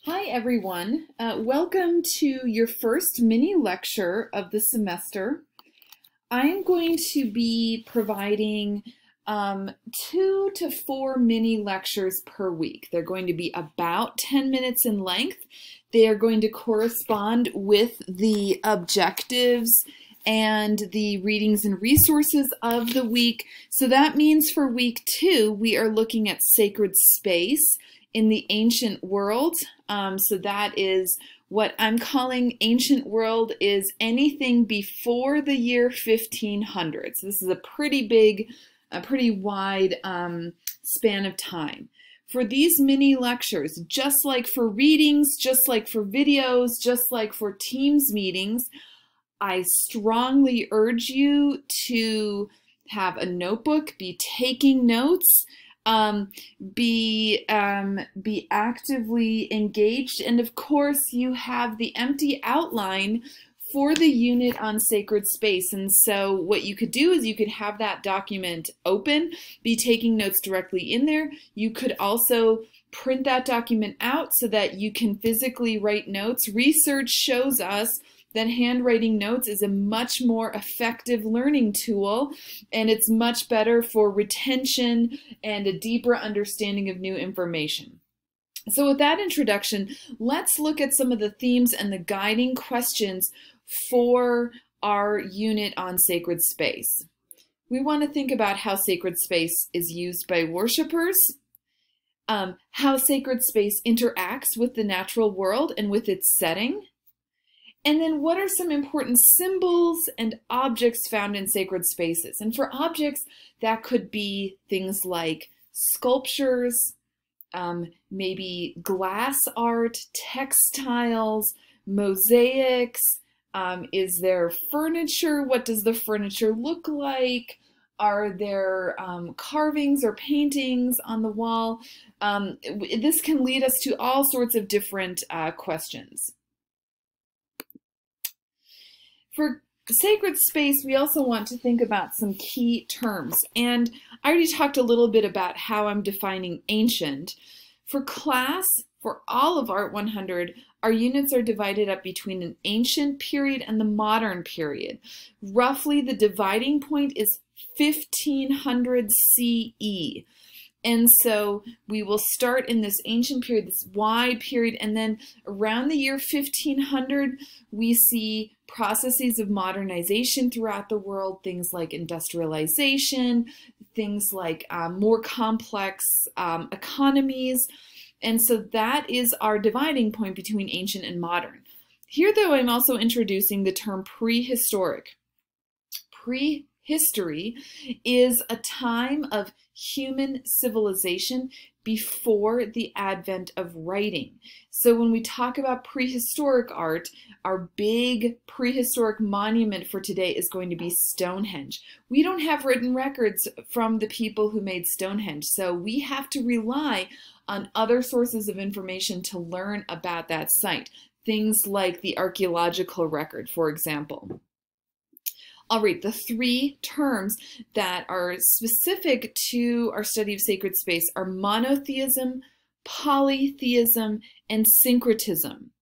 Hi everyone. Welcome to your first mini lecture of the semester. I'm going to be providing 2 to 4 mini lectures per week. They're going to be about 10 minutes in length. They are going to correspond with the objectives and the readings and resources of the week. So that means for week 2, we are looking at sacred space in the ancient world. So that is what I'm calling ancient world is anything before the year 1500. So this is a pretty big, a pretty wide span of time. For these mini lectures, just like for readings, just like for videos, just like for Teams meetings, I strongly urge you to have a notebook, be taking notes, be actively engaged, and of course you have the empty outline for the unit on sacred space. And so what you could do is you could have that document open, be taking notes directly in there. You could also print that document out so that you can physically write notes. Research shows us that handwriting notes is a much more effective learning tool, and it's much better for retention and a deeper understanding of new information. So with that introduction, let's look at some of the themes and the guiding questions for our unit on sacred space. We want to think about how sacred space is used by worshipers, how sacred space interacts with the natural world and with its setting, and then what are some important symbols and objects found in sacred spaces? And for objects, that could be things like sculptures, maybe glass art, textiles, mosaics. Is there furniture? What does the furniture look like? Are there carvings or paintings on the wall? This can lead us to all sorts of different questions. For sacred space, we also want to think about some key terms. And I already talked a little bit about how I'm defining ancient. For class, for all of Art 100, our units are divided up between an ancient period and the modern period. Roughly, the dividing point is 1500 CE. And so we will start in this ancient period, this wide period, and then around the year 1500, we see processes of modernization throughout the world, things like industrialization, things like more complex economies. And so that is our dividing point between ancient and modern. Here, though, I'm also introducing the term prehistoric. Prehistory is a time of human civilization before the advent of writing. So when we talk about prehistoric art, our big prehistoric monument for today is going to be Stonehenge. We don't have written records from the people who made Stonehenge, so we have to rely on other sources of information to learn about that site. Things like the archaeological record, for example. All right, the 3 terms that are specific to our study of sacred space are monotheism, polytheism, and syncretism.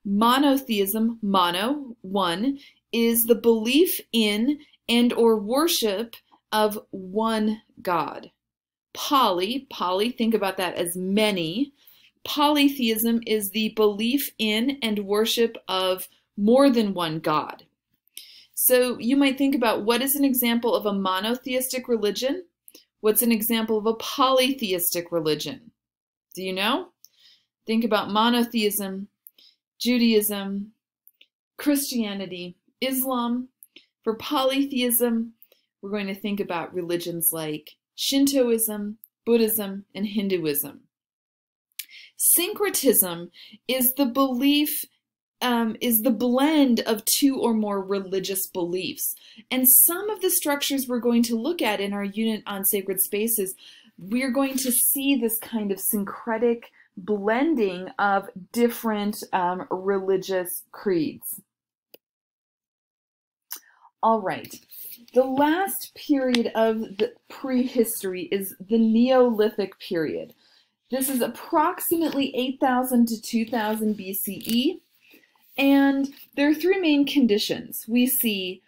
Monotheism, mono, one, is the belief in and or worship of one God. Poly, think about that as many. Polytheism is the belief in and worship of more than one God. So you might think about what is an example of a monotheistic religion? What's an example of a polytheistic religion? Do you know? Think about monotheism, Judaism, Christianity, Islam. For polytheism, we're going to think about religions like Shintoism, Buddhism, and Hinduism. Syncretism is the belief is the blend of 2 or more religious beliefs. And some of the structures we're going to look at in our unit on sacred spaces, we're going to see this kind of syncretic blending of different religious creeds. All right, the last period of the prehistory is the Neolithic period. This is approximately 8,000 to 2,000 BCE. And there are three main conditions. We see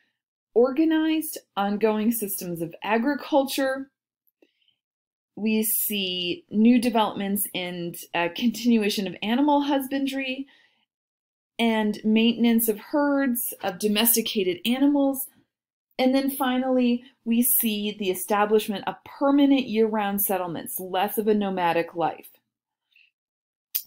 organized, ongoing systems of agriculture. We see new developments in continuation of animal husbandry and maintenance of herds, of domesticated animals. And then finally, we see the establishment of permanent year-round settlements, less of a nomadic life.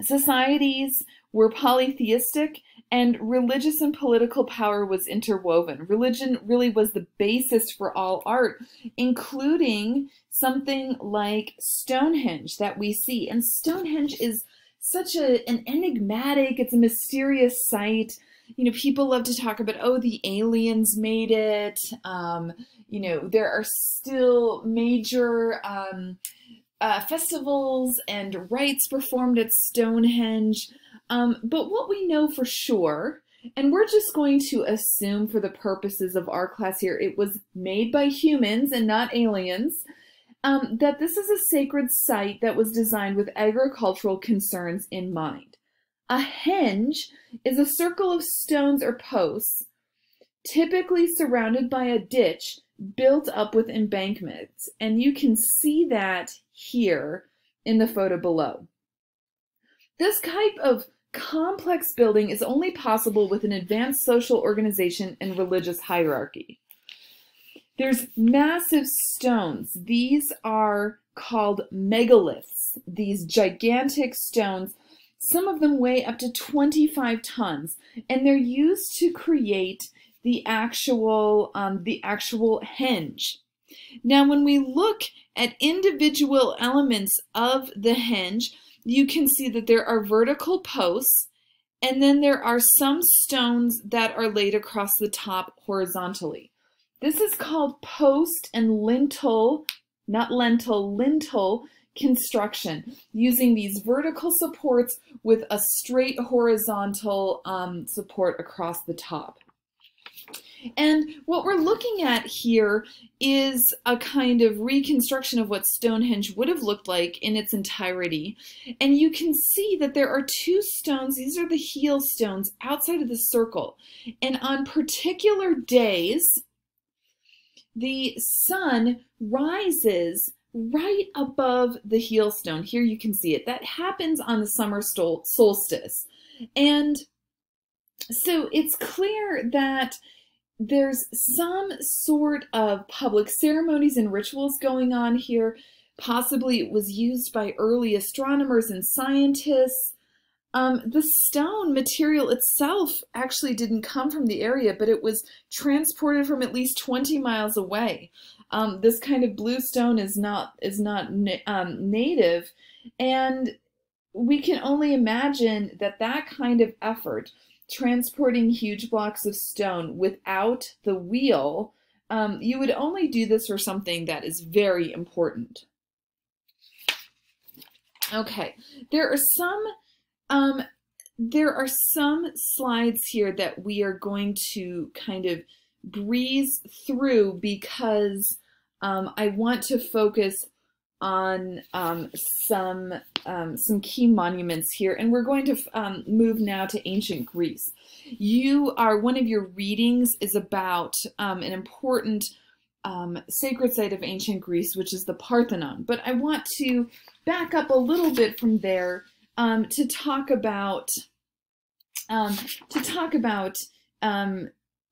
Societies were polytheistic, and religious and political power was interwoven. Religion really was the basis for all art, including something like Stonehenge that we see. And Stonehenge is such an enigmatic, it's a mysterious site. You know, people love to talk about, oh, the aliens made it. You know, there are still major festivals and rites performed at Stonehenge. But what we know for sure, and we're just going to assume for the purposes of our class here, it was made by humans and not aliens, that this is a sacred site that was designed with agricultural concerns in mind. A henge is a circle of stones or posts, typically surrounded by a ditch built up with embankments. And you can see that here in the photo below. This type of complex building is only possible with an advanced social organization and religious hierarchy. There's massive stones. These are called megaliths, these gigantic stones. Some of them weigh up to 25 tons, and they're used to create the actual henge. Now, when we look at individual elements of the henge, you can see that there are vertical posts, and then there are some stones that are laid across the top horizontally. This is called post and lintel, not lentil, lintel construction, using these vertical supports with a straight horizontal support across the top. And what we're looking at here is a kind of reconstruction of what Stonehenge would have looked like in its entirety. And you can see that there are two stones, these are the heel stones outside of the circle. And on particular days, the sun rises right above the heel stone. Here you can see it. That happens on the summer solstice. And so it's clear that there's some sort of public ceremonies and rituals going on here. Possibly it was used by early astronomers and scientists. The stone material itself actually didn't come from the area, but it was transported from at least 20 miles away. This kind of blue stone is not native, and we can only imagine that kind of effort, transporting huge blocks of stone without the wheel, you would only do this for something that is very important. Okay, there are some slides here that we are going to kind of breeze through because I want to focus on some key monuments here, and we're going to move now to ancient Greece. One of your readings is about an important sacred site of ancient Greece, which is the Parthenon. But I want to back up a little bit from there to talk about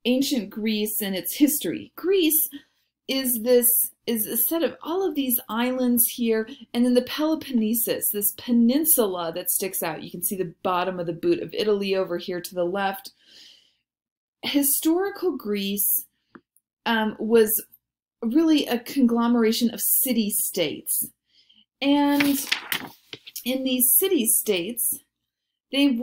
ancient Greece and its history. Greece is a set of all of these islands here, and then the Peloponnesus, this peninsula that sticks out. You can see the bottom of the boot of Italy over here to the left. Historical Greece was really a conglomeration of city-states. And in these city-states, they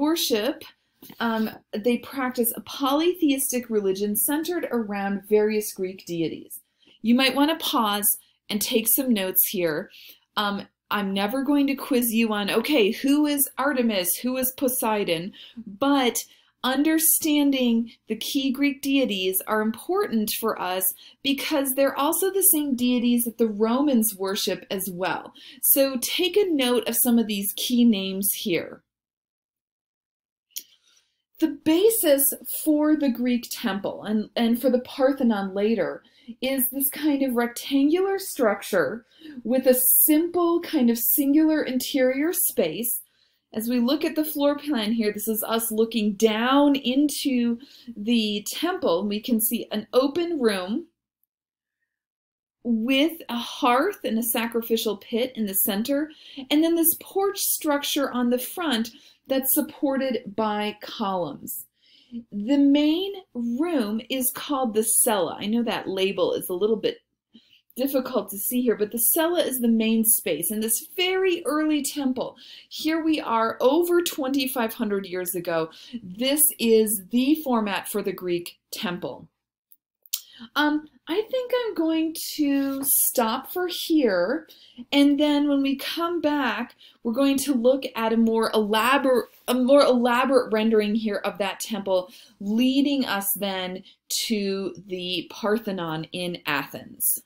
practice a polytheistic religion centered around various Greek deities. You might want to pause and take some notes here. I'm never going to quiz you on, okay, who is Artemis, who is Poseidon, but understanding the key Greek deities are important for us because they're also the same deities that the Romans worship as well. So take a note of some of these key names here. The basis for the Greek temple and for the Parthenon later is this kind of rectangular structure with a simple kind of singular interior space. As we look at the floor plan here, this is us looking down into the temple, and we can see an open room with a hearth and a sacrificial pit in the center, and then this porch structure on the front that's supported by columns. The main room is called the cella. I know that label is a little bit difficult to see here, but the cella is the main space in this very early temple. Here we are over 2,500 years ago. This is the format for the Greek temple. I think I'm going to stop for here, and then when we come back, we're going to look at a more elaborate rendering here of that temple, leading us then to the Parthenon in Athens.